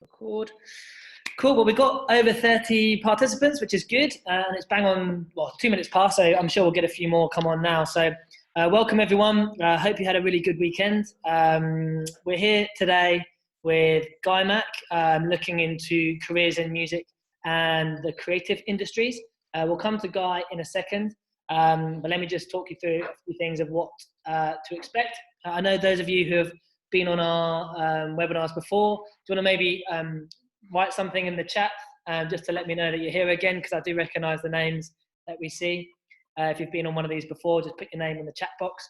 Record. Cool. Well, we've got over 30 participants, which is good. And it's bang on, 2 minutes past, so I'm sure we'll get a few more come on now. So welcome, everyone. Hope you had a really good weekend. We're here today with Guy Mack, looking into careers in music and the creative industries. We'll come to Guy in a second, but let me just talk you through a few things of what to expect. I know those of you who have been on our webinars before, do you want to maybe write something in the chat just to let me know that you're here again, because I do recognise the names that we see. If you've been on one of these before, just put your name in the chat box.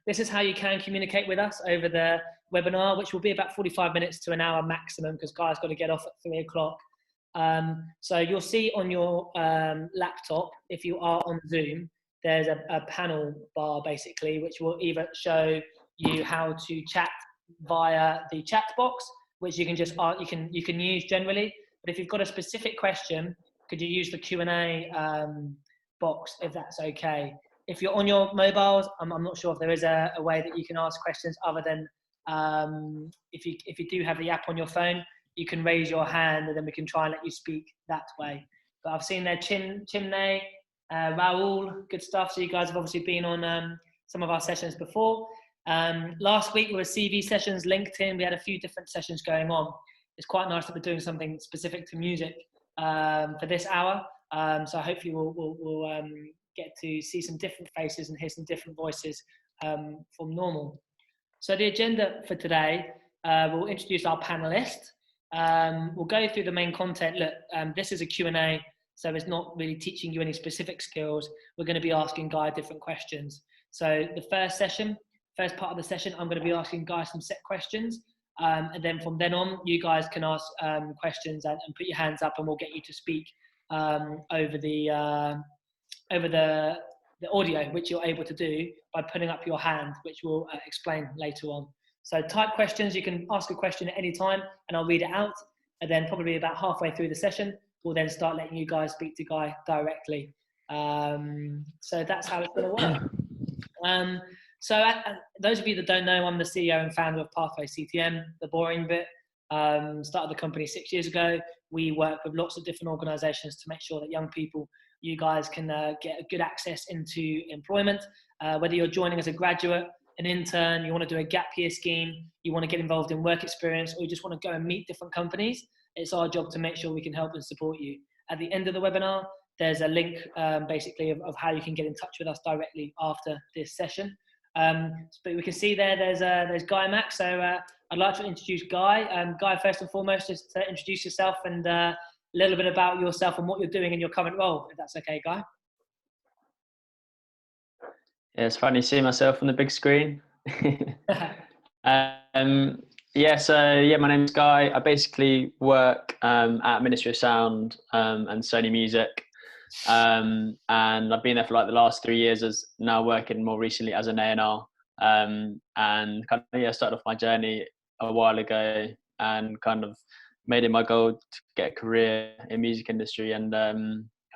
This is how you can communicate with us over the webinar, which will be about 45 minutes to an hour maximum, because Guy's got to get off at 3 o'clock. So you'll see on your laptop, if you are on Zoom, there's a panel bar basically, which will either show you how to chat via the chat box, which you can just you can use generally. But if you've got a specific question, could you use the Q&A box, if that's okay? If you're on your mobiles, I'm not sure if there is a way that you can ask questions other than if you do have the app on your phone, you can raise your hand and then we can try and let you speak that way. But I've seen there Chimney, Raoul, good stuff. So you guys have obviously been on some of our sessions before. Last week we were CV sessions, LinkedIn. We had a few different sessions going on. It's quite nice that we're doing something specific to music for this hour. So hopefully we'll get to see some different faces and hear some different voices from normal. So the agenda for today, we'll introduce our panelists. We'll go through the main content. Look, this is a Q&A, so it's not really teaching you any specific skills. We're going to be asking Guy different questions. So the first part of the session, I'm going to be asking Guy some set questions. And then from then on, you guys can ask questions and put your hands up, and we'll get you to speak over the audio, which you're able to do by putting up your hand, which we'll explain later on. So type questions. You can ask a question at any time, and I'll read it out. And then probably about halfway through the session, we'll then start letting you guys speak to Guy directly. So that's how it's going to work. So those of you that don't know, I'm the CEO and founder of Pathway CTM, the boring bit. Started the company 6 years ago. We work with lots of different organisations to make sure that young people, you guys can get a good access into employment. Whether you're joining as a graduate, an intern, you want to do a gap year scheme, you want to get involved in work experience, or you just want to go and meet different companies, it's our job to make sure we can help and support you. At the end of the webinar, there's a link basically of how you can get in touch with us directly after this session. But we can see there's Guy Mack. So I'd like to introduce Guy. Guy, first and foremost, just to introduce yourself and a little bit about yourself and what you're doing in your current role, if that's okay, Guy. Yeah, it's funny seeing myself on the big screen. My name's Guy. I basically work at Ministry of Sound and Sony Music. And I've been there for like the last 3 years, as now working more recently as an A&R. And kind of started off my journey a while ago and kind of made it my goal to get a career in music industry, and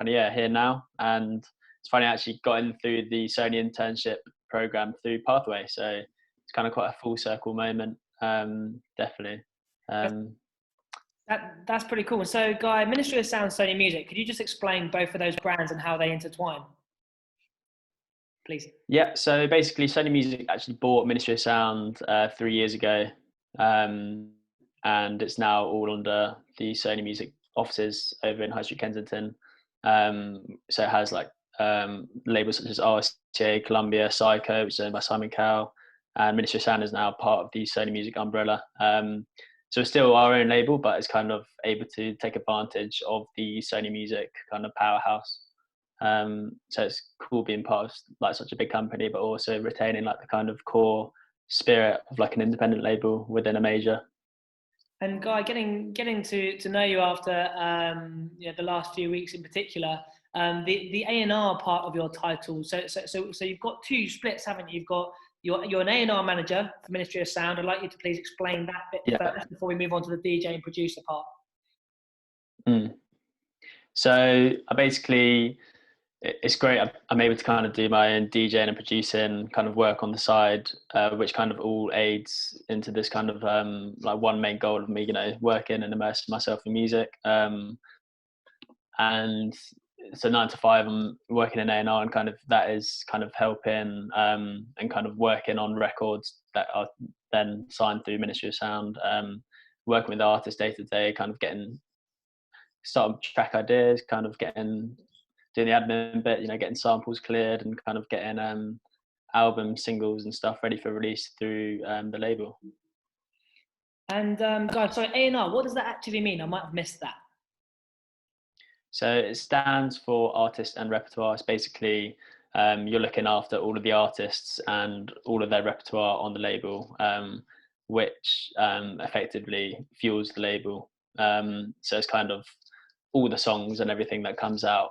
here now. And it's funny, I actually got in through the Sony internship program through Pathway, so it's kind of quite a full circle moment. Definitely. That's pretty cool. So Guy, Ministry of Sound, Sony Music, could you just explain both of those brands and how they intertwine, please? Yeah, so basically Sony Music actually bought Ministry of Sound 3 years ago, and it's now all under the Sony Music offices over in High Street, Kensington. So it has like labels such as RCA, Columbia, Psycho, which is owned by Simon Cowell, and Ministry of Sound is now part of the Sony Music umbrella. So it's still our own label, but it's kind of able to take advantage of the Sony Music kind of powerhouse. So it's cool being part of like such a big company, but also retaining like the kind of core spirit of like an independent label within a major. And Guy, getting to know you after the last few weeks in particular, the A&R part of your title. So you've got two splits, haven't you? You're an A&R manager for Ministry of Sound. I'd like you to please explain that bit first before we move on to the DJ and producer part. So I basically it's great. I'm able to kind of do my own DJing and producing, kind of work on the side, which kind of all aids into this kind of like one main goal of me, working and immersing myself in music. And so 9 to 5, I'm working in A&R, and kind of that is kind of helping and kind of working on records that are then signed through Ministry of Sound, working with artists day to day, kind of getting starting track ideas, kind of doing the admin bit, getting samples cleared and kind of getting album singles and stuff ready for release through the label. And guys, sorry, A&R, what does that actually mean? I might have missed that. So it stands for artist and repertoire. It's basically you're looking after all of the artists and all of their repertoire on the label, which effectively fuels the label. So it's kind of all the songs and everything that comes out.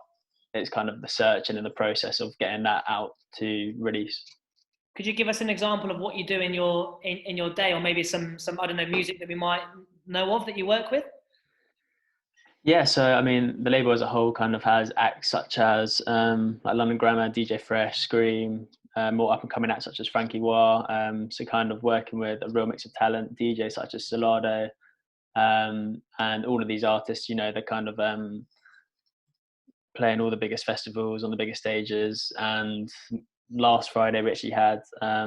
It's kind of the search and in the process of getting that out to release. Could you give us an example of what you do in your day, or maybe some I don't know, music that we might know of that you work with? Yeah, so I mean, the label as a whole kind of has acts such as like London Grammar, DJ Fresh, Scream, more up and coming acts such as Frankie Wah. So kind of working with a real mix of talent, DJs such as Solado, and all of these artists. They're kind of playing all the biggest festivals on the biggest stages. And last Friday, we actually had a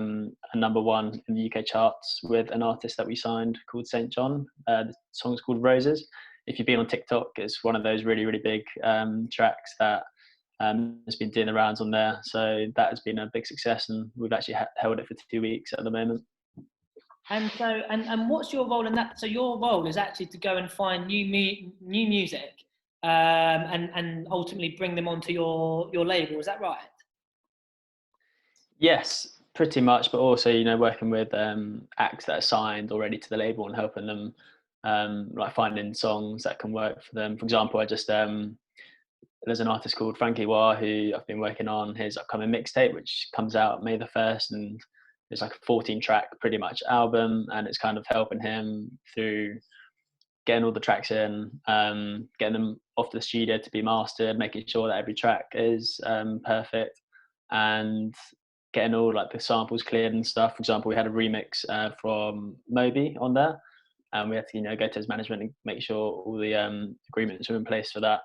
#1 in the UK charts with an artist that we signed called St. John. The song's called Roses. If you've been on TikTok, it's one of those really, really big tracks that has been doing the rounds on there. So that has been a big success, and we've actually held it for 2 weeks at the moment. And so, and what's your role in that? So your role is actually to go and find new music, and ultimately bring them onto your label. Is that right? Yes, pretty much. But also, working with acts that are signed already to the label and helping them, like finding songs that can work for them. For example, there's an artist called Frankie Wah who I've been working on his upcoming mixtape, which comes out May the 1st, and it's like a 14-track pretty much album, and it's kind of helping him through getting all the tracks in, getting them off to the studio to be mastered, making sure that every track is perfect, and getting all like the samples cleared and stuff. For example, we had a remix from Moby on there, and we had to go to his management and make sure all the agreements were in place for that.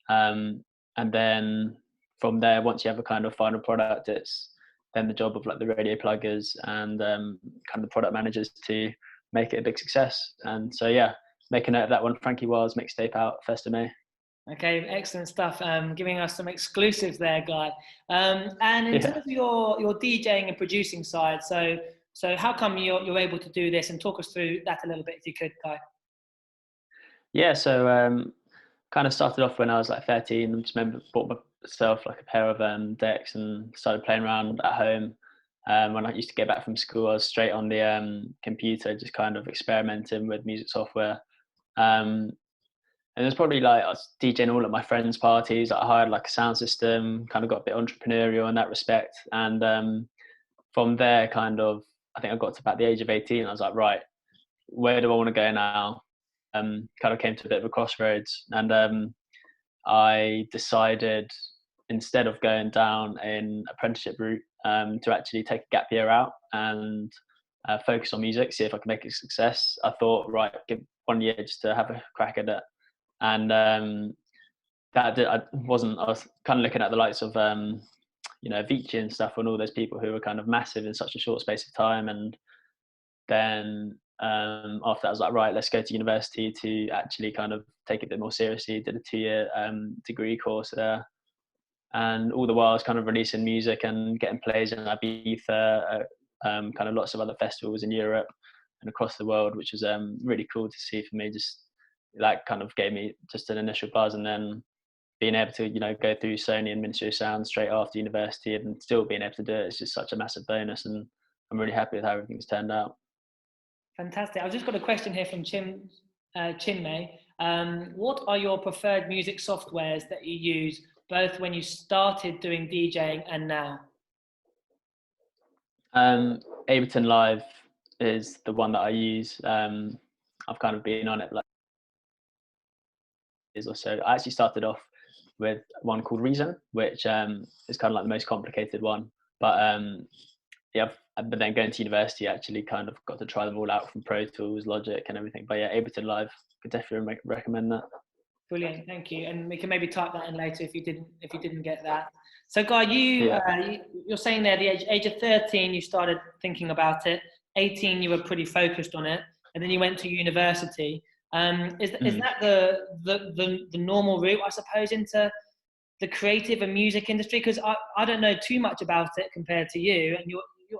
And then from there, once you have a kind of final product, it's then the job of like the radio pluggers and kind of the product managers to make it a big success. And so yeah, make a note of that one. Frankie Wah's mixtape out 1st of May. Okay, excellent stuff. Giving us some exclusives there, Guy. And in terms of your DJing and producing side, so how come you're able to do this? And talk us through that a little bit, if you could, Guy. Yeah, so kind of started off when I was like 13. I just remember bought myself like a pair of decks and started playing around at home. When I used to get back from school, I was straight on the computer, just kind of experimenting with music software. And it was probably like I was DJing all at my friends' parties. I hired like a sound system, kind of got a bit entrepreneurial in that respect. And from there, kind of, I think I got to about the age of 18. I was like, right, where do I want to go now? Kind of came to a bit of a crossroads, and I decided instead of going down an apprenticeship route, to actually take a gap year out and focus on music, see if I can make it a success. I thought, right, give 1 year just to have a crack at it. And I was kind of looking at the likes of Avicii and stuff, and all those people who were kind of massive in such a short space of time. And then after that, I was like, right, let's go to university to actually kind of take it a bit more seriously. Did a 2-year degree course there, and all the while I was kind of releasing music and getting plays in Ibiza, kind of lots of other festivals in Europe and across the world, which was really cool to see for me. Just that kind of gave me just an initial buzz, and then being able to go through Sony and Ministry of Sound straight after university and still being able to do it is just such a massive bonus, and I'm really happy with how everything's turned out. Fantastic. I've just got a question here from Chinmay. What are your preferred music softwares that you use, both when you started doing DJing and now? Ableton Live is the one that I use. I've kind of been on it like years or so. I actually started off with one called Reason, which is kind of like the most complicated one. But yeah, but then going to university, actually kind of got to try them all out from Pro Tools, Logic, and everything. But yeah, Ableton Live, could definitely recommend that. Brilliant, thank you. And we can maybe type that in later if you didn't get that. So, Guy, Yeah. you're saying there, the age of 13, you started thinking about it. 18, you were pretty focused on it, and then you went to university. Is that the normal route, I suppose, into the creative and music industry? Because I don't know too much about it compared to you, and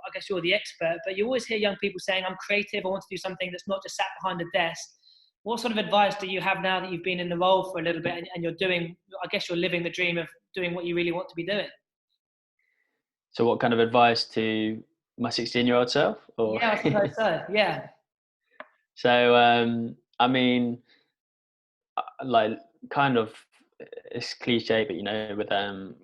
I guess you're the expert. But you always hear young people saying, "I'm creative. I want to do something that's not just sat behind a desk." What sort of advice do you have now that you've been in the role for a little bit and you're doing, I guess you're living the dream of doing what you really want to be doing? So what kind of advice to my 16-year-old self? Or Yeah, I suppose so. Yeah. so I mean, like kind of, it's cliche, but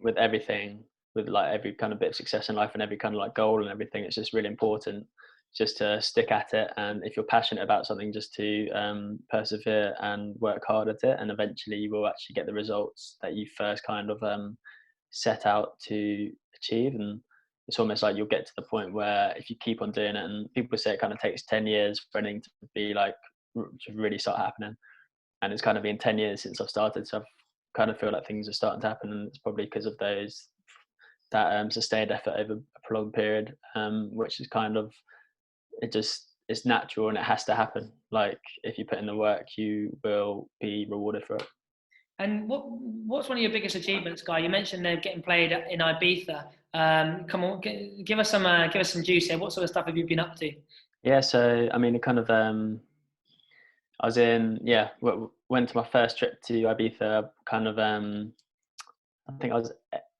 with everything, with like every kind of bit of success in life and every kind of like goal and everything, it's just really important just to stick at it, and if you're passionate about something, just to persevere and work hard at it, and eventually you will actually get the results that you first kind of set out to achieve. And it's almost like you'll get to the point where if you keep on doing it, and people say it kind of takes 10 years for anything to be like to really start happening, and it's kind of been 10 years since I've started, so I've kind of feel like things are starting to happen, and it's probably because of that sustained effort over a prolonged period, which is kind of, it's natural and it has to happen. Like if you put in the work, you will be rewarded for it. And what's one of your biggest achievements, Guy? You mentioned they're getting played in Ibiza. Come on, give us some juice here. What sort of stuff have you been up to? Yeah, so I mean, it kind of I was in, yeah, went to my first trip to Ibiza kind of I think I was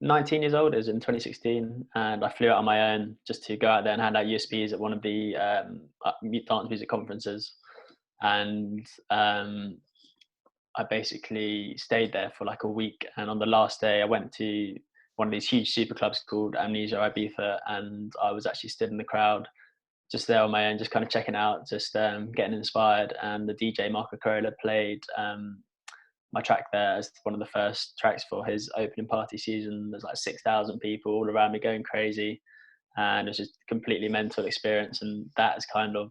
19 years old. It was in 2016, and I flew out on my own just to go out there and hand out USBs at one of the dance music conferences. And I basically stayed there for like a week. And on the last day, I went to one of these huge super clubs called Amnesia Ibiza, and I was actually stood in the crowd, just there on my own, just kind of checking out, just getting inspired. And the DJ Marco Corolla played my track there as one of the first tracks for his opening party season. There's like 6,000 people all around me going crazy, and it was just a completely mental experience. And that has kind of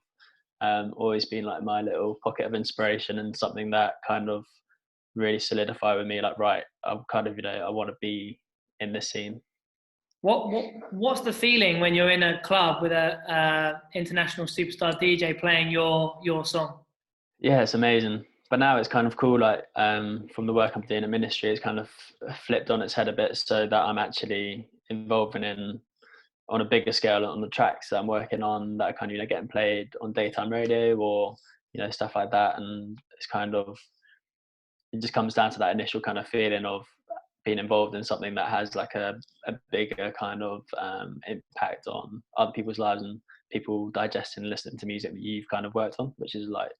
always been like my little pocket of inspiration, and something that kind of really solidified with me, like, right, I'm kind of, I want to be in this scene. What's the feeling when you're in a club with a international superstar DJ playing your song? Yeah, it's amazing. But now it's kind of cool, like from the work I'm doing in ministry, it's kind of flipped on its head a bit, so that I'm actually involving in on a bigger scale on the tracks that I'm working on, that are kind of getting played on daytime radio, or stuff like that. And it's kind of, it just comes down to that initial kind of feeling of being involved in something that has like a bigger kind of impact on other people's lives, and people digesting and listening to music that you've kind of worked on, which is like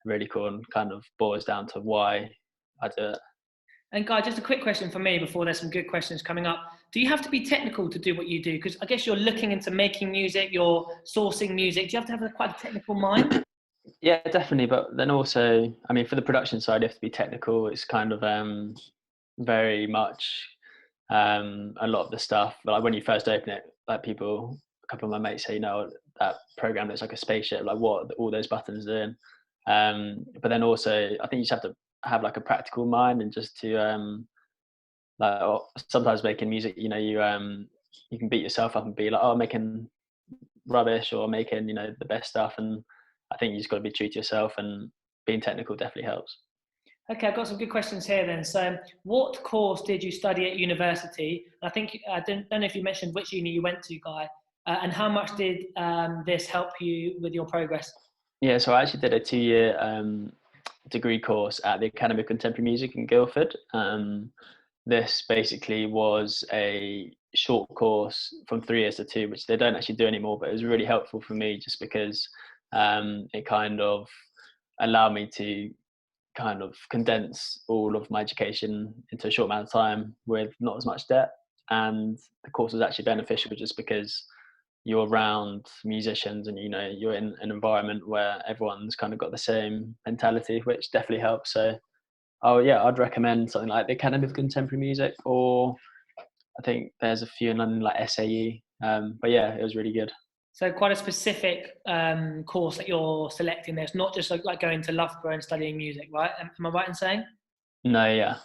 really cool, and kind of boils down to why I do it. And Guy, just a quick question for me before there's some good questions coming up. Do you have to be technical to do what you do? Because I guess you're looking into making music, you're sourcing music. Do you have to have quite a technical mind? Yeah, definitely. But then also, I mean, for the production side, you have to be technical. It's kind of very much a lot of the stuff. Like when you first open it, like people, a couple of my mates say, that program looks like a spaceship. Like what all those buttons doing. But then also, I think you just have to have like a practical mind, and just to like sometimes making music, you can beat yourself up and be like, oh, I'm making rubbish, or making the best stuff. And I think you just got to be true to yourself, and being technical definitely helps. Okay, I've got some good questions here then. So, what course did you study at university? I think I don't know if you mentioned which uni you went to, Guy, and how much did this help you with your progress? Yeah, so I actually did a 2-year degree course at the Academy of Contemporary Music in Guildford. This basically was a short course from 3 years to 2, which they don't actually do anymore, but it was really helpful for me just because it kind of allowed me to kind of condense all of my education into a short amount of time with not as much debt. And the course was actually beneficial just because you're around musicians, and you're in an environment where everyone's kind of got the same mentality, which definitely helps. So Oh yeah, I'd recommend something like the Academy of Contemporary Music, or I think there's a few in London like SAE. But yeah, it was really good. So quite a specific course that you're selecting there. It's not just like going to Loughborough and studying music, right? Am I right in saying? No, yeah.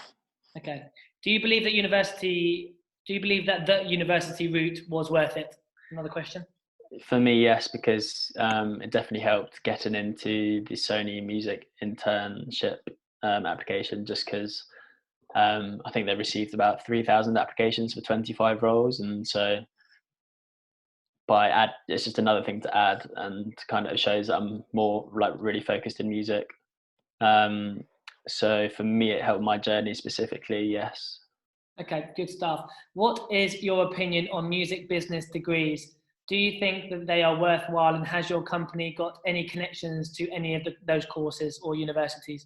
Okay. Do you believe that university? Do you believe that the university route was worth it? Another question. For me, yes, because it definitely helped getting into the Sony music internship application, just because I think they received about 3,000 applications for 25 roles. And so it's just another thing to add, and kind of shows that I'm more like really focused in music. Um, so for me, it helped my journey specifically, yes. Okay, good stuff. What is your opinion on music business degrees? Do you think that they are worthwhile, and has your company got any connections to any of those courses or universities?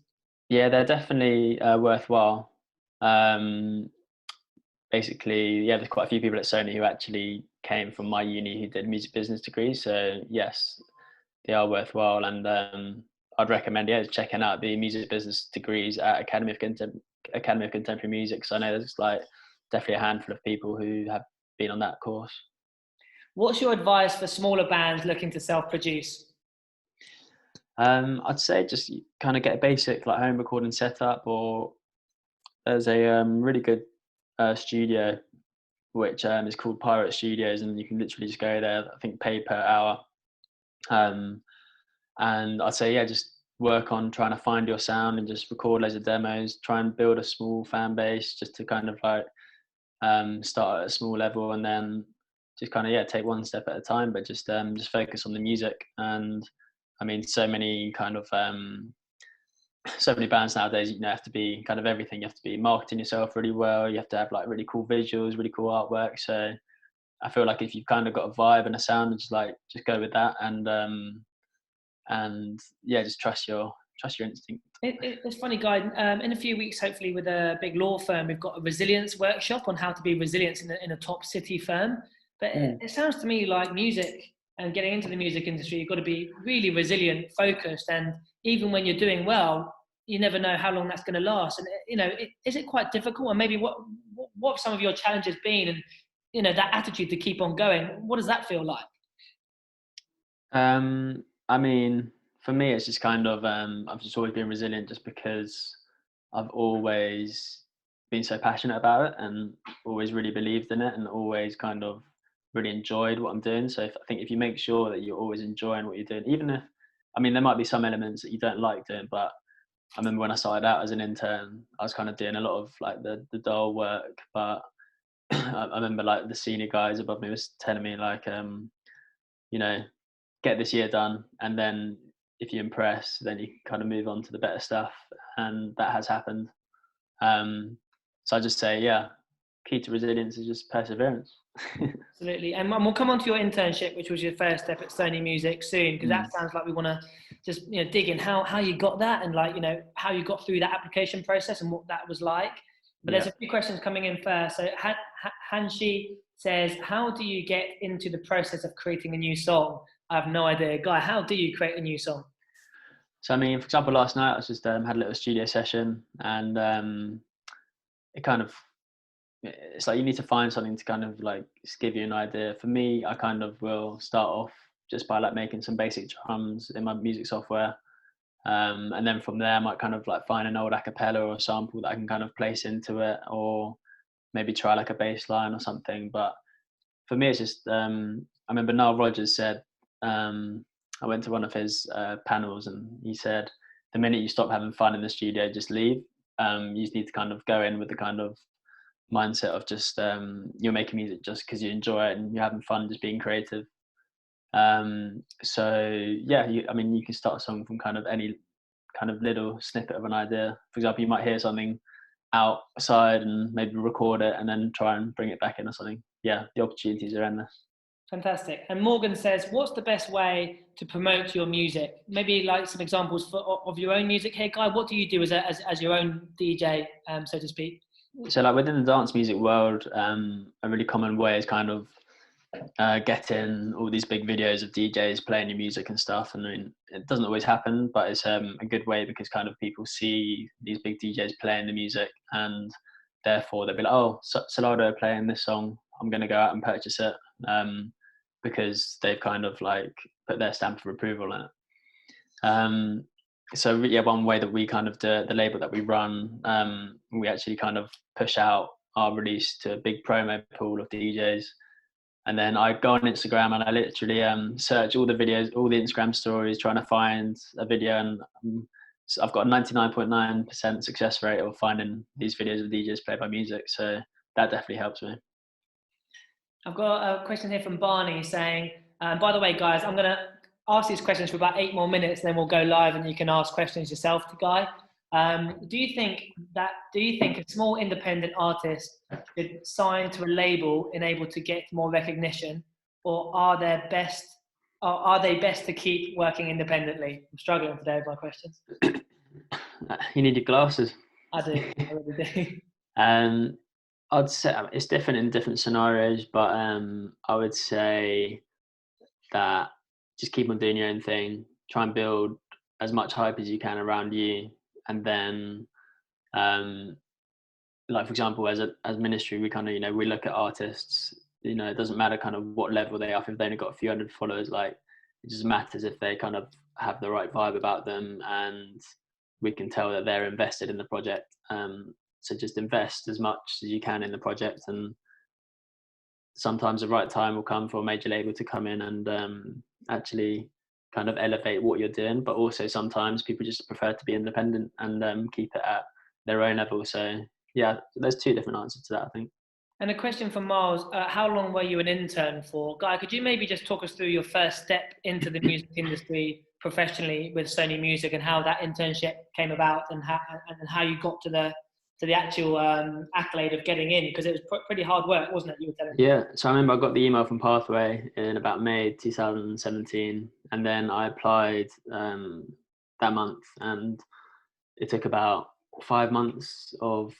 Yeah, they're definitely worthwhile. Um, Basically, yeah, there's quite a few people at Sony who actually came from my uni who did music business degrees. So yes, they are worthwhile, and I'd recommend checking out the music business degrees at Academy of Contemporary Music. So I know there's like definitely a handful of people who have been on that course. What's your advice for smaller bands looking to self-produce? I'd say just kind of get a basic like home recording setup, or there's a really good studio which is called Pirate Studios, and you can literally just go there. I think pay per hour. Um, and I'd say just work on trying to find your sound and just record loads of demos. Try and build a small fan base, just to kind of like start at a small level, and then just kind of take one step at a time. But just focus on the music. And I mean, so many bands nowadays, have to be kind of everything. You have to be marketing yourself really well. You have to have like really cool visuals, really cool artwork. So I feel like if you've kind of got a vibe and a sound, just go with that, and yeah, just trust your instinct. It's funny, Guy. In a few weeks, hopefully, with a big law firm, we've got a resilience workshop on how to be resilient in a top city firm. But it sounds to me like music and getting into the music industry, you've got to be really resilient, focused, and even when you're doing well, you never know how long that's going to last. And is it quite difficult? And maybe what have some of your challenges been? And that attitude to keep on going. What does that feel like? I mean, for me, it's just kind of I've just always been resilient, just because I've always been so passionate about it, and always really believed in it, and always kind of really enjoyed what I'm doing. So I think if you make sure that you're always enjoying what you're doing, even if, I mean, there might be some elements that you don't like doing, but I remember when I started out as an intern, I was kind of doing a lot of like the dull work, but I remember like the senior guys above me was telling me like, you know, get this year done, and then if you impress, then you can kind of move on to the better stuff, and that has happened. So I just say, key to resilience is just perseverance. Absolutely. And we'll come on to your internship, which was your first step at Sony Music soon, because that sounds like we want to just dig in how you got that, and like how you got through that application process and what that was like. But there's a few questions coming in first. So Hanshi says, how do you get into the process of creating a new song? I have no idea. Guy, how do you create a new song? So I mean, for example, last night I was just had a little studio session, and it kind of, it's like you need to find something to kind of like just give you an idea. For me, I kind of will start off just by like making some basic drums in my music software, and then from there I might kind of like find an old a cappella or a sample that I can kind of place into it, or maybe try like a bass line or something. But for me, it's just I remember Nile Rodgers said, I went to one of his panels, and he said, the minute you stop having fun in the studio, just leave. You just need to kind of go in with the kind of mindset of just you're making music just because you enjoy it and you're having fun, just being creative. So I mean, you can start a song from kind of any kind of little snippet of an idea. For example, you might hear something outside and maybe record it and then try and bring it back in or something. Yeah, the opportunities are endless. Fantastic. And Morgan says, what's the best way to promote your music? Maybe like some examples of your own music here, Guy. What do you do as your own DJ, so to speak? So like within the dance music world, a really common way is kind of getting all these big videos of DJs playing your music and stuff. And I mean, it doesn't always happen, but it's a good way because kind of people see these big DJs playing the music, and therefore they'll be like, oh, Solardo playing this song, I'm going to go out and purchase it, because they've kind of like put their stamp of approval on it. So yeah, one way that we kind of do the label that we run, we actually kind of push out our release to a big promo pool of DJs. And then I go on Instagram and I literally search all the videos, all the Instagram stories, trying to find a video. And so I've got a 99.9% success rate of finding these videos of DJs played by music. So that definitely helps me. I've got a question here from Barney saying, by the way, guys, I'm going to ask these questions for about 8 more minutes, then we'll go live and you can ask questions yourself to Guy. Do you think a small independent artist should sign to a label in able to get more recognition, or are they best to keep working independently? I'm struggling today with my questions. You need your glasses. I do. I really do. I'd say it's different in different scenarios, but I would say that just keep on doing your own thing. Try and build as much hype as you can around you, and then, like for example, as ministry, we kind of we look at artists. It doesn't matter kind of what level they are. If they only got a few hundred followers, like it just matters if they kind of have the right vibe about them, and we can tell that they're invested in the project. So just invest as much as you can in the project, and sometimes the right time will come for a major label to come in and actually kind of elevate what you're doing. But also sometimes people just prefer to be independent and keep it at their own level. So yeah, there's 2 different answers to that, I think. And a question from Miles, how long were you an intern for? Guy, could you maybe just talk us through your first step into the music industry professionally with Sony Music, and how that internship came about, and how you got to the actual accolade of getting in? Because it was pretty hard work, wasn't it? You were telling me. Yeah, so I remember I got the email from Pathway in about May 2017, and then I applied that month, and it took about 5 months of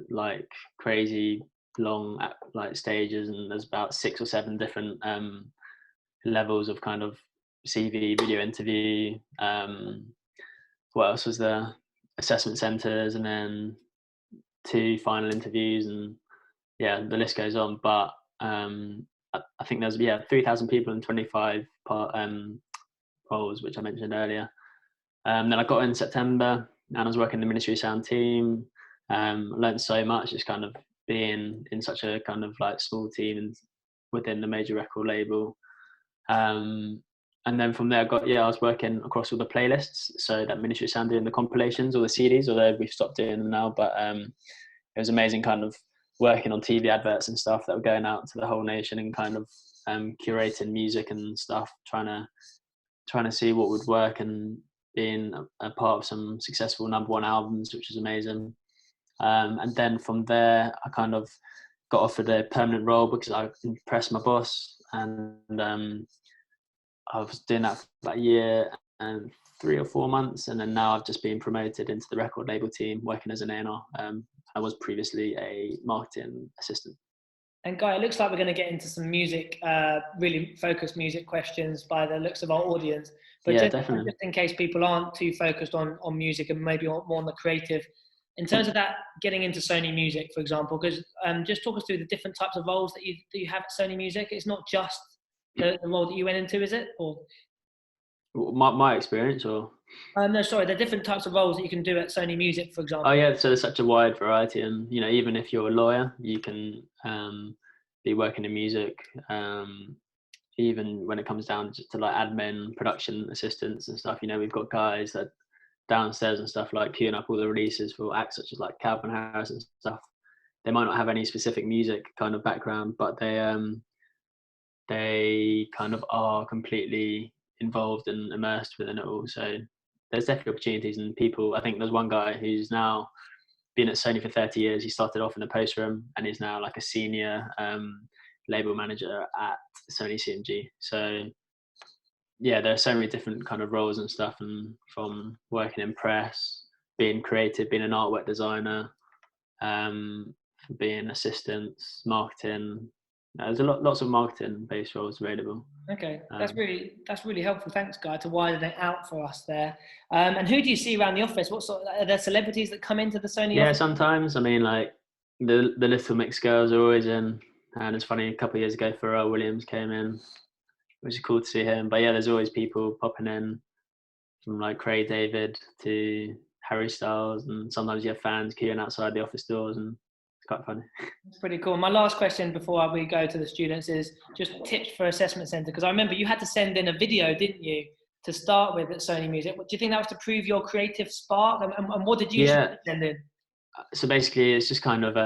like crazy long like stages, and there's about 6 or 7 different levels of kind of CV, video interview. What else was there? Assessment centers, and then 2 final interviews, and yeah, the list goes on. But I think there's 3,000 people and 25 roles, which I mentioned earlier. Then I got in September, and I was working in the Ministry of Sound team. Learned so much, just kind of being in such a kind of like small team and within the major record label. And then from there, I was working across all the playlists. So that Ministry of Sound doing the compilations or the CDs, although we've stopped doing them now. But it was amazing, kind of working on TV adverts and stuff that were going out to the whole nation, and kind of curating music and stuff, trying to see what would work, and being a part of some successful #1 albums, which is amazing. And then from there, I kind of got offered a permanent role because I impressed my boss, and I was doing that for about a year and 3 or 4 months, and then now I've just been promoted into the record label team, working as an A&R. I was previously a marketing assistant. And Guy, it looks like we're going to get into some music, really focused music questions by the looks of our audience. But yeah, just in case people aren't too focused on music and maybe more on the creative, in terms of that, getting into Sony Music, for example, because just talk us through the different types of roles that you have at Sony Music. It's not just the role that you went into, is it? Or my experience, or no, sorry, the different types of roles that you can do at Sony Music, for example. Oh yeah, so there's such a wide variety, and even if you're a lawyer, you can be working in music. Even when it comes down to like admin, production assistants and stuff, we've got guys that downstairs and stuff, like queuing up all the releases for acts such as like Calvin Harris and stuff. They might not have any specific music kind of background, but they kind of are completely involved and immersed within it all. So there's definitely opportunities, and people. I think there's one guy who's now been at Sony for 30 years. He started off in the post room and is now like a senior label manager at Sony CMG. So yeah, there are so many different kind of roles and stuff, and from working in press, being creative, being an artwork designer, being assistants, marketing, There's lots of marketing based roles available. Okay, that's Um, really helpful. Thanks, Guy, to widen it out for us there. And who do you see around the office? What sort? Are there celebrities that come into the Sony yeah, office? sometimes. I mean, like the little mix girls are always in, and it's funny. A couple of years ago, Pharrell Williams came in, which is cool to see him. But yeah, there's always people popping in from like Craig David to Harry Styles, and sometimes you have fans queuing outside the office doors, and it's quite funny. That's pretty cool. My last question before we go to the students is just tips for assessment centre, because I remember you had to send in a video, didn't you, to start with at Sony Music? Do you think that was to prove your creative spark? And what did you Yeah, send in? so basically, it's just kind of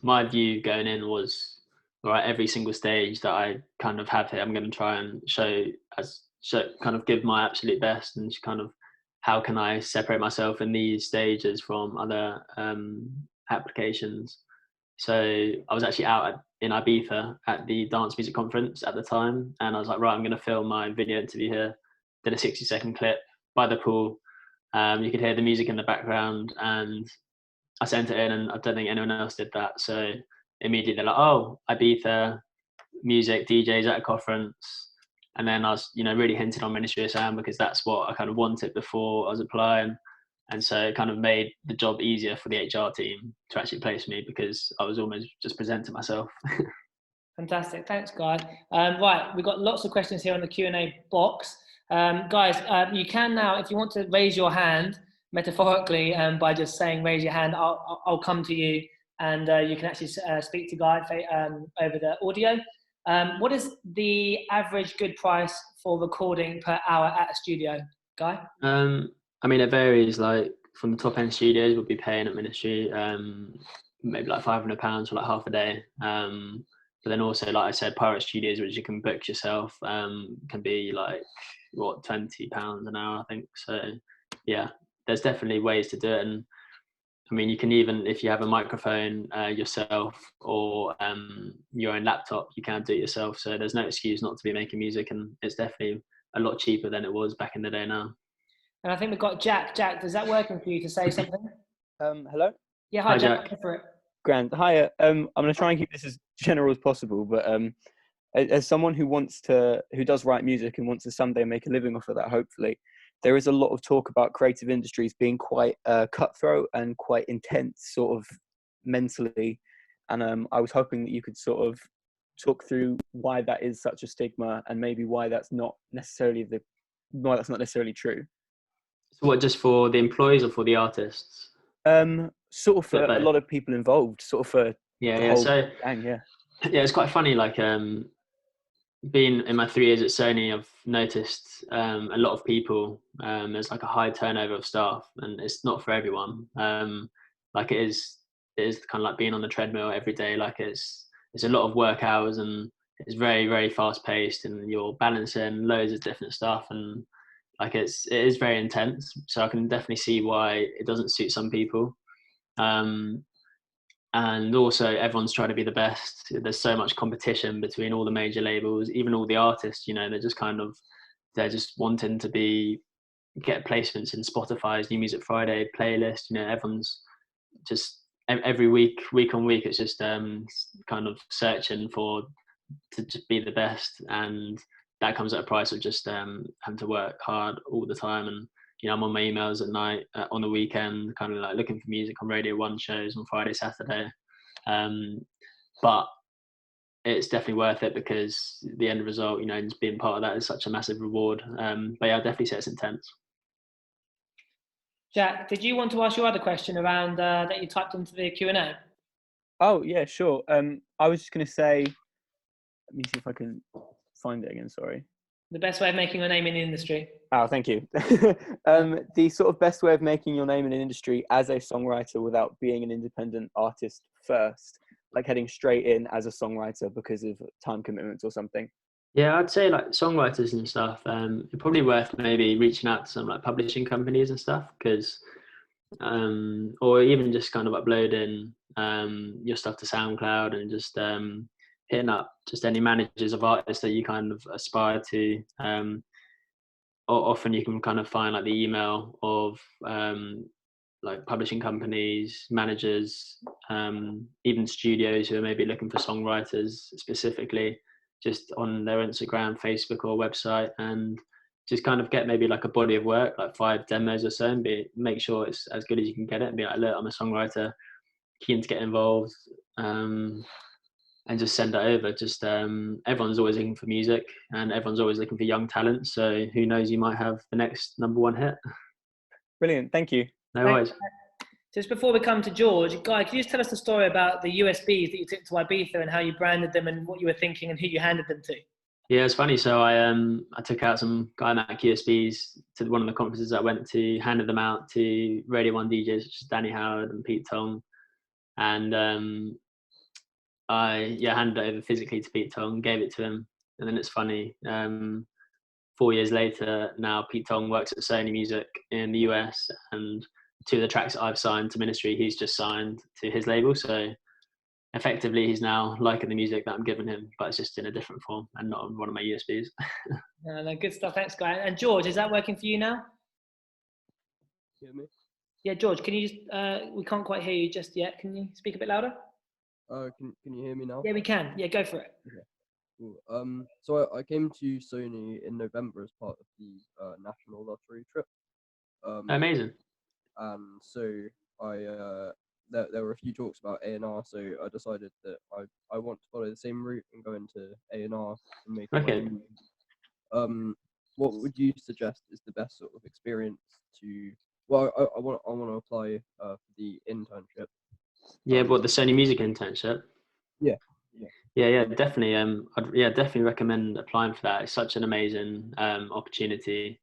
my view going in was all right. Every single stage that I kind of have here, I'm going to try and kind of give my absolute best, and just kind of how can I separate myself in these stages from other applications. So I was actually in Ibiza at the dance music conference at the time, and I was like, right, I'm going to film my video interview here. Did a 60-second clip by the pool. You could hear the music in the background, and I sent it in, and I don't think anyone else did that. So immediately they're like, "Oh, Ibiza music DJs at a conference," and then I was, really hinted on Ministry of Sound because that's what I kind of wanted before I was applying, and so it kind of made the job easier for the HR team to actually place me because I was almost just presenting myself. Fantastic. Thanks, guys. Right, we've got lots of questions here on the Q&A box. Guys, you can now, if you want to raise your hand, metaphorically, by just saying raise your hand, I'll come to you, and you can actually speak to Guy over the audio. What is the average good price for recording per hour at a studio, Guy? I mean, it varies. Like from the top end studios, we'll be paying at Ministry maybe like £500 for like half a day. But then also, like I said, pirate studios, which you can book yourself, can be like £20 an hour, I think. So yeah, there's definitely ways to do it. And I mean, you can even, if you have a microphone yourself or your own laptop, you can do it yourself. So there's no excuse not to be making music, and it's definitely a lot cheaper than it was back in the day now. And I think we've got Jack. Jack, is that working for you to say something? Hello? Yeah, hi, Hi, Jack. Jack. Go for it. Grant. Hi. I'm going to try and keep this as general as possible, but as someone who does write music and wants to someday make a living off of that, hopefully, there is a lot of talk about creative industries being quite cutthroat and quite intense, sort of mentally. And I was hoping that you could sort of talk through why that is such a stigma and maybe why that's not necessarily true. So what, just for the employees or for the artists? Sort of for Bit a both. lot of people involved, sort of for Yeah, the yeah. whole So gang, yeah. yeah, it's quite funny. Like being in my 3 years at Sony, I've noticed a lot of people. There's like a high turnover of staff, and it's not for everyone. Like it is kind of like being on the treadmill every day. Like it's a lot of work hours, and it's very very fast paced, and you're balancing loads of different stuff, and like it is very intense. So I can definitely see why it doesn't suit some people. Um, and also everyone's trying to be the best. There's so much competition between all the major labels, even all the artists. They're just wanting to get placements in Spotify's New Music Friday playlist. Everyone's just every week on week, it's just kind of searching to just be the best, and that comes at a price of just having to work hard all the time. And I'm on my emails at night, on the weekend, kind of like looking for music on Radio 1 shows on Friday, Saturday. But it's definitely worth it because the end result, just being part of that is such a massive reward. But yeah, I'd definitely say it's intense. Jack, did you want to ask your other question around that you typed into the Q&A? Oh, yeah, sure. I was just going to say, let me see if I can find it again, sorry. The best way of making your name in the industry. Oh, thank you. The sort of best way of making your name in an industry as a songwriter without being an independent artist first, like heading straight in as a songwriter because of time commitments or something. Yeah, I'd say like songwriters and stuff, it's probably worth maybe reaching out to some like publishing companies and stuff, because or even just kind of uploading your stuff to SoundCloud and just hitting up just any managers of artists that you kind of aspire to. Or often you can kind of find like the email of like publishing companies, managers, even studios who are maybe looking for songwriters specifically, just on their Instagram, Facebook, or website, and just kind of get maybe like a body of work, like 5 demos or so, and make sure it's as good as you can get it, and be like, look, I'm a songwriter, keen to get involved, and just send it over. Just everyone's always looking for music, and everyone's always looking for young talent. So who knows, you might have the next #1 hit. Brilliant, thank you. No worries. Just before we come to George, Guy, can you just tell us the story about the USBs that you took to Ibiza and how you branded them and what you were thinking and who you handed them to? Yeah, it's funny. So I took out some Guy Mac USBs to one of the conferences I went to, handed them out to Radio 1 DJs, such as Danny Howard and Pete Tong. And I handed it over physically to Pete Tong, gave it to him. And then it's funny, 4 years later, now Pete Tong works at Sony Music in the US, and 2 of the tracks that I've signed to Ministry, he's just signed to his label. So effectively, he's now liking the music that I'm giving him, but it's just in a different form and not on one of my USBs. No, good stuff. Thanks, Guy. And George, is that working for you now? Hear me? Yeah, George, can you just, we can't quite hear you just yet. Can you speak a bit louder? Can you hear me now? Yeah, we can. Yeah, go for it. Okay. Cool. So I came to Sony in November as part of the national lottery trip. Amazing. And so there were a few talks about A&R, so I decided that I want to follow the same route and go into A&R and make my Okay. own. What would you suggest is the best sort of experience to? Well, I want to apply for the internship. Yeah, but the Sony Music internship. Yeah, definitely. I'd definitely recommend applying for that. It's such an amazing opportunity,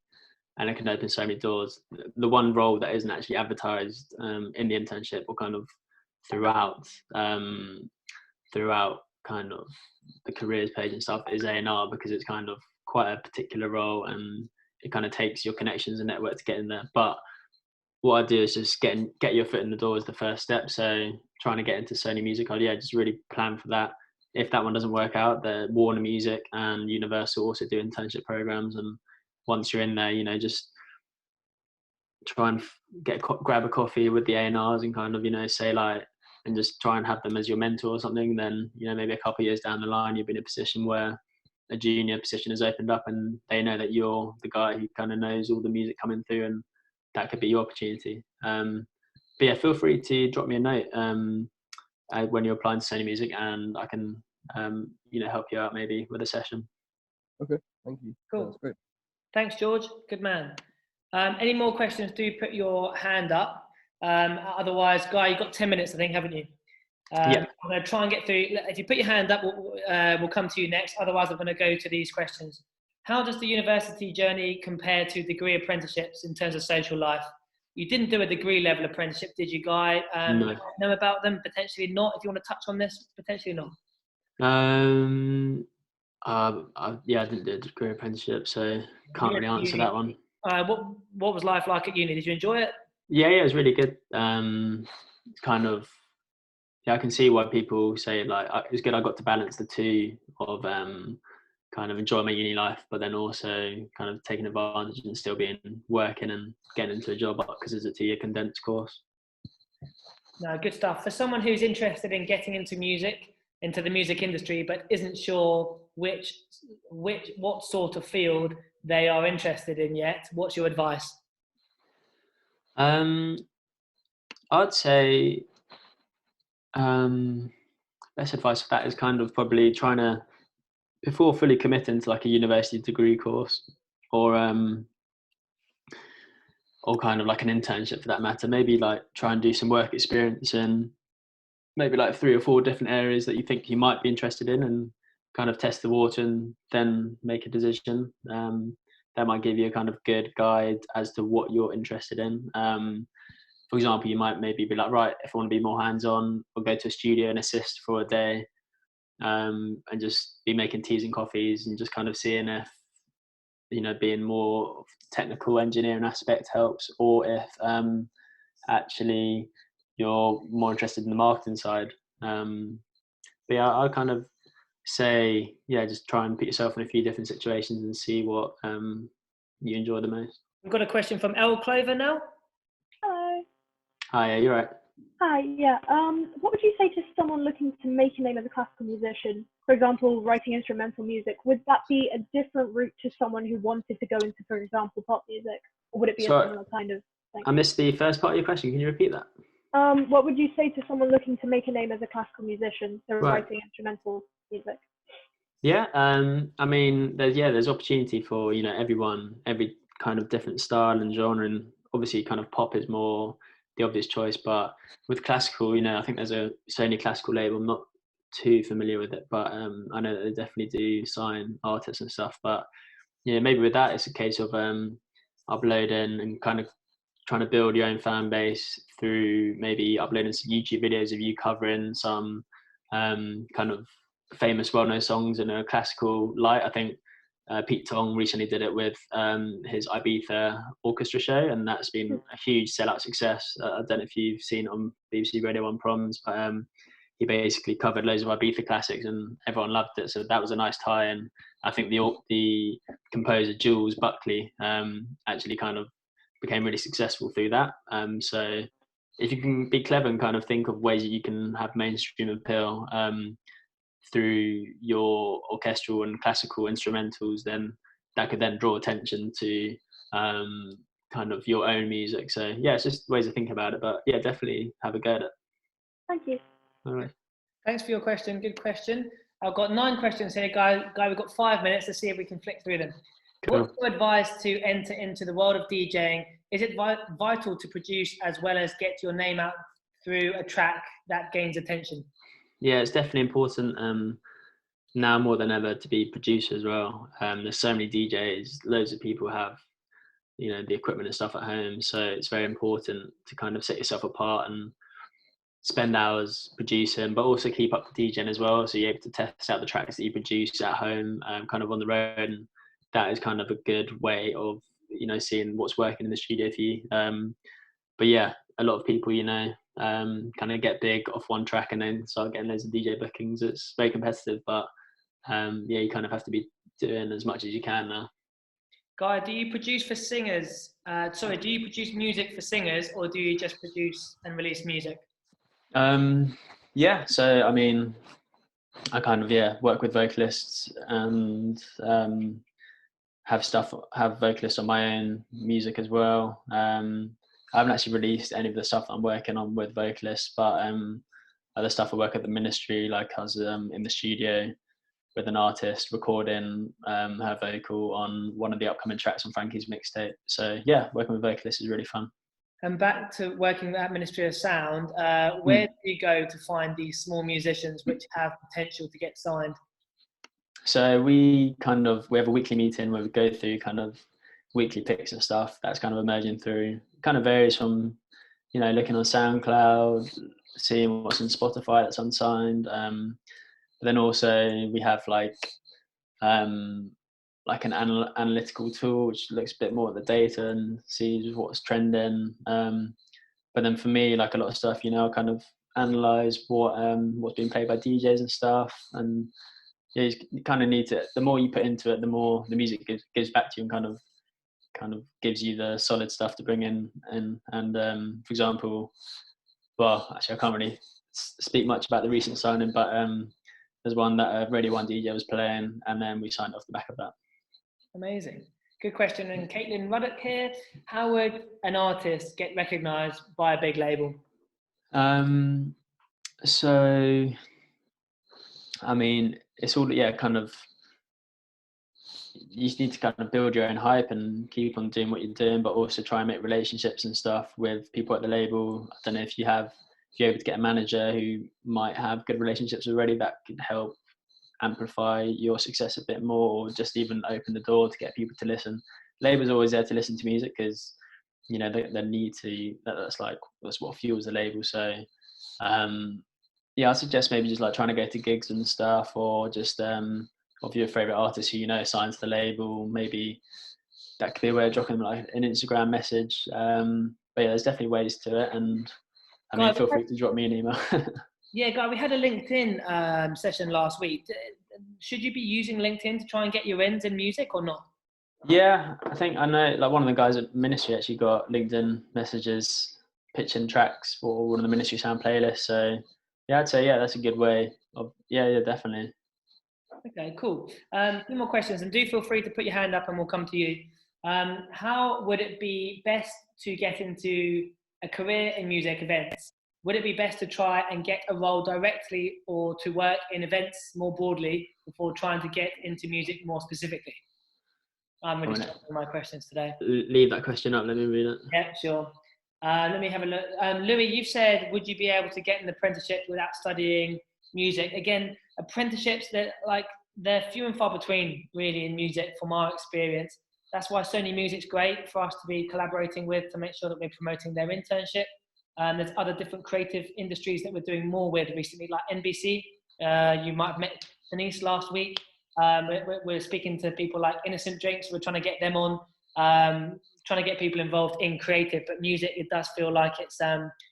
and it can open so many doors. The one role that isn't actually advertised in the internship, or kind of throughout kind of the careers page and stuff, is A&R, because it's kind of quite a particular role, and it kind of takes your connections and network to get in there. But what I do is just get your foot in the door as the first step. So trying to get into Sony Music, just really plan for that. If that one doesn't work out, the Warner Music and Universal also do internship programs, and once you're in there, just try and grab a coffee with the A&Rs and kind of say like, and just try and have them as your mentor or something. Then maybe a couple of years down the line, you'll be in a position where a junior position has opened up, and they know that you're the guy who kind of knows all the music coming through, and that could be your opportunity. But yeah, feel free to drop me a note when you're applying to Sony Music, and I can help you out maybe with a session. Okay, thank you. Cool. That's great. Thanks, George. Good man. Any more questions? Do put your hand up. Otherwise, Guy, you've got 10 minutes, I think, haven't you? Yeah. I'm going to try and get through. If you put your hand up, we'll come to you next. Otherwise, I'm going to go to these questions. How does the university journey compare to degree apprenticeships in terms of social life? You didn't do a degree level apprenticeship, did you, Guy? No. Know about them? Potentially not. If you want to touch on this, potentially not. I didn't do a degree apprenticeship, so can't really answer that one. What was life like at uni? Did you enjoy it? Yeah, it was really good. I can see why people say like it was good. I got to balance the two of kind of enjoy my uni life, but then also kind of taking advantage and still working and getting into a job, because it's a 2-year condensed course. No, good stuff. For someone who's interested in getting into the music industry, but isn't sure what sort of field they are interested in yet, what's your advice? I'd say best advice for that is kind of probably trying to, before fully committing to like a university degree course, or kind of like an internship for that matter, maybe like try and do some work experience in maybe like 3 or 4 different areas that you think you might be interested in, and kind of test the water and then make a decision. That might give you a kind of good guide as to what you're interested in. For example, you might maybe be like, right, if I want to be more hands-on, I'll go to a studio and assist for a day, and just be making teas and coffees, and just kind of seeing if being more technical engineering aspect helps, or if actually you're more interested in the marketing side. But yeah, I'll kind of say, just try and put yourself in a few different situations and see what you enjoy the most. We've got a question from Elle Clover now. Hello. Hi, yeah, you're right. Hi, yeah. What would you say to someone looking to make a name as a classical musician? For example, writing instrumental music. Would that be a different route to someone who wanted to go into, for example, pop music? Or would it be a So similar kind of thing? I missed the first part of your question. Can you repeat that? What would you say to someone looking to make a name as a classical musician, so Right. writing instrumental music? Yeah, I mean, there's opportunity for everyone, every kind of different style and genre, and obviously, kind of pop is more the obvious choice. But with classical, I think there's a Sony classical label. I'm not too familiar with it, but I know that they definitely do sign artists and stuff. But maybe with that, it's a case of uploading and kind of trying to build your own fan base through maybe uploading some YouTube videos of you covering some kind of famous, well-known songs in a classical light. I think Pete Tong recently did it with his Ibiza orchestra show, and that's been a huge sellout success. I don't know if you've seen it on BBC Radio 1 Proms, but he basically covered loads of Ibiza classics, and everyone loved it. So that was a nice tie. And I think the composer Jules Buckley actually kind of became really successful through that. So if you can be clever and kind of think of ways that you can have mainstream appeal through your orchestral and classical instrumentals, then that could then draw attention to kind of your own music. So yeah, it's just ways to think about it. But yeah, definitely have a go at it. Thank you. All right. Thanks for your question. Good question. I've got 9 questions here, Guy. We've got 5 minutes to see if we can flick through them. Cool. What's your advice to enter into the world of DJing? Is it vital to produce as well as get your name out through a track that gains attention? Yeah, it's definitely important now more than ever to be producer as well. There's so many DJs, loads of people have the equipment and stuff at home, so it's very important to kind of set yourself apart and spend hours producing, but also keep up the DJing as well, so you're able to test out the tracks that you produce at home, kind of on the road. And that is kind of a good way of seeing what's working in the studio for you. But yeah, a lot of people kind of get big off one track and then start getting loads of DJ bookings. It's very competitive, but yeah, you kind of have to be doing as much as you can now. Guy, do you produce for singers? Do you produce music for singers, or do you just produce and release music? Yeah, so I mean, I kind of work with vocalists and have vocalists on my own music as well. I haven't actually released any of the stuff that I'm working on with vocalists, but other stuff I work at the ministry, like I was in the studio with an artist recording her vocal on one of the upcoming tracks on Frankie's mixtape. So yeah, working with vocalists is really fun. And back to working at Ministry of Sound, where do you go to find these small musicians which have potential to get signed? So we have a weekly meeting where we go through kind of weekly picks and stuff that's kind of emerging through. Kind of varies from, looking on SoundCloud, seeing what's on Spotify that's unsigned. But then also we have like an analytical tool which looks a bit more at the data and sees what's trending. But then for me, like a lot of stuff, I kind of analyze what's being played by DJs and stuff. And you kind of need to, the more you put into it, the more the music gives back to you and kind of gives you the solid stuff to bring in. And for example, well, actually I can't really speak much about the recent signing, but there's one that Radio 1 DJ was playing, and then we signed off the back of that. Amazing. Good question. And Caitlin Ruddock here, how would an artist get recognised by a big label? So, I mean, it's all, kind of, you just need to kind of build your own hype and keep on doing what you're doing, but also try and make relationships and stuff with people at the label. I don't know if you're able to get a manager who might have good relationships already, that could help amplify your success a bit more, or just even open the door to get people to listen. Label's always there to listen to music because they need to. That's what fuels the label. So I suggest maybe just like trying to go to gigs and stuff, or just of your favorite artist who signs the label. Maybe that could be a way of dropping like an Instagram message. But yeah, there's definitely ways to it, and I mean, feel free to drop me an email. Yeah, Guy, we had a LinkedIn session last week. Should you be using LinkedIn to try and get your ends in music or not? Yeah, I know like one of the guys at Ministry actually got LinkedIn messages pitching tracks for one of the Ministry Sound playlists. So yeah, I'd say that's a good way of definitely. Okay, cool. Two more questions, and do feel free to put your hand up and we'll come to you. How would it be best to get into a career in music events? Would it be best to try and get a role directly or to work in events more broadly before trying to get into music more specifically? I'm really struggling with my questions today. Leave that question up, let me read it. Yeah, sure. Let me have a look. Louis, you've said, would you be able to get an apprenticeship without studying music? Again, apprenticeships, they're few and far between really in music from our experience. That's why Sony Music's great for us to be collaborating with to make sure that we're promoting their internship. There's other different creative industries that we're doing more with recently, like NBC. You might have met Denise last week. We're speaking to people like Innocent Drinks. We're trying to get them on, trying to get people involved in creative. But music, it does feel like it's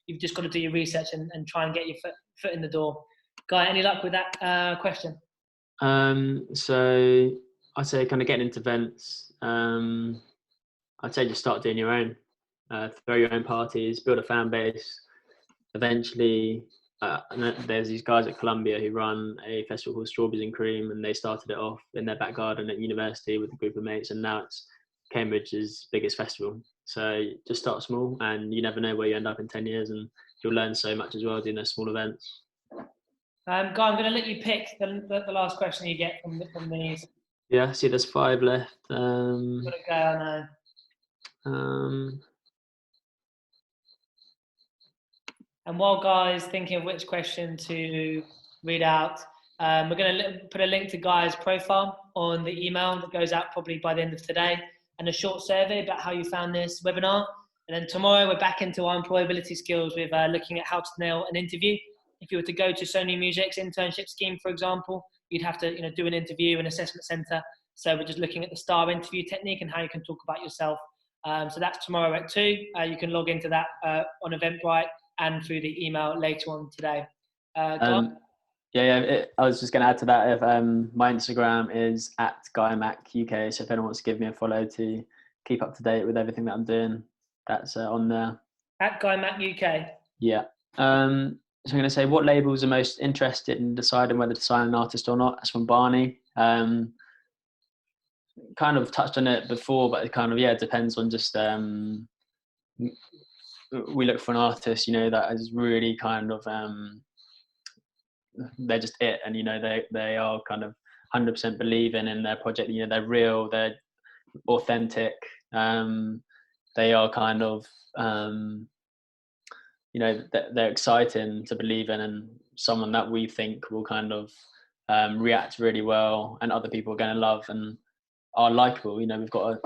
you've just got to do your research and try and get your foot in the door. Guy, any luck with that question? So I'd say kind of getting into events. I'd say just start doing your own. Throw your own parties, build a fan base. Eventually, there's these guys at Columbia who run a festival called Strawberries and Cream, and they started it off in their back garden at university with a group of mates, and now it's Cambridge's biggest festival. So just start small, and you never know where you end up in 10 years, and you'll learn so much as well doing those small events. Guy, I'm going to let you pick the last question you get from these. Yeah, see there's 5 left. Got to go, I know. And while Guy's thinking of which question to read out, we're going to put a link to Guy's profile on the email that goes out probably by the end of today, and a short survey about how you found this webinar. And then tomorrow we're back into our employability skills with looking at how to nail an interview. If you were to go to Sony Music's internship scheme, for example, you'd have to do an interview, an assessment centre. So we're just looking at the STAR interview technique and how you can talk about yourself. So that's tomorrow at 2. You can log into that on Eventbrite and through the email later on today. I was just going to add to that. If my Instagram is @GuyMacUK, so if anyone wants to give me a follow to keep up to date with everything that I'm doing, that's on there. @GuyMacUK. Yeah. So I'm going to say, what labels are most interested in deciding whether to sign an artist or not? That's from Barney. Kind of touched on it before, but it kind of it depends on just. We look for an artist, that is really kind of they're just it, and they are kind of 100% believing in their project. They're real, they're authentic. They are kind of they're exciting to believe in, and someone that we think will kind of react really well, and other people are going to love and are likable. We've got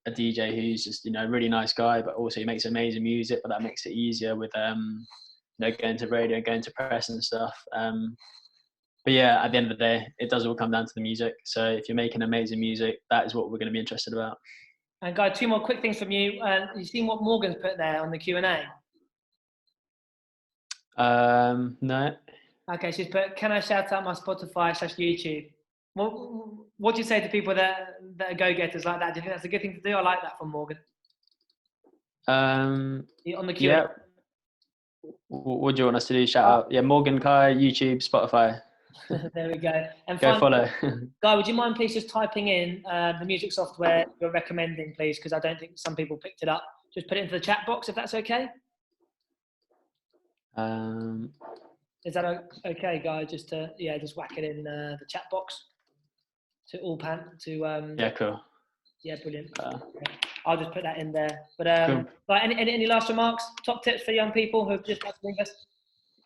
a DJ who's just a really nice guy, but also he makes amazing music, but that makes it easier with going to radio, going to press and stuff. But yeah, at the end of the day, it does all come down to the music. So if you're making amazing music, that is what we're going to be interested about. And Guy, 2 more quick things from you. You've seen what Morgan's put there on the Q&A? No. Okay, she's put, can I shout out my Spotify/YouTube? What do you say to people that are go-getters like that? Do you think that's a good thing to do? I like that from Morgan. On the Q&A. Yeah. What do you want us to do? Shout out? Yeah, Morgan, Kai, YouTube, Spotify. There we go. And go follow. Guy, would you mind please just typing in the music software you're recommending, please? Because I don't think some people picked it up. Just put it into the chat box if that's okay. Is that okay, Guy? Just whack it in the chat box to all yeah, cool. Yeah, brilliant. I'll just put that in there. But cool. Any last remarks? Top tips for young people who have just had to leave us?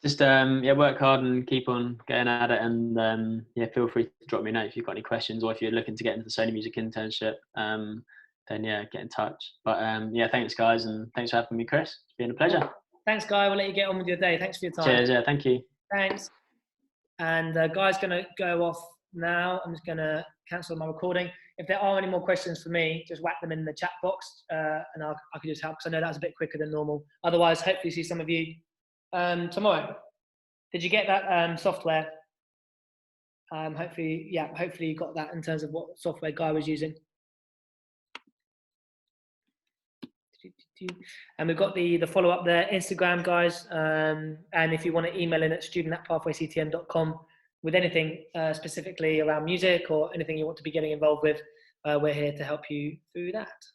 Just work hard and keep on getting at it, and feel free to drop me a note if you've got any questions, or if you're looking to get into the Sony Music internship, then get in touch. But thanks guys, and thanks for having me, Chris. It's been a pleasure. Thanks, Guy. We'll let you get on with your day. Thanks for your time. Cheers. Yeah, thank you. Thanks. And Guy's going to go off now. I'm just going to cancel my recording. If there are any more questions for me, just whack them in the chat box, and I can just help, because I know that's a bit quicker than normal. Otherwise, hopefully see some of you tomorrow. Did you get that software? Hopefully you got that in terms of what software Guy was using. YouTube. And we've got the follow up there, Instagram, guys. And if you want to email in at student@pathwayctm.com with anything specifically around music or anything you want to be getting involved with, we're here to help you through that.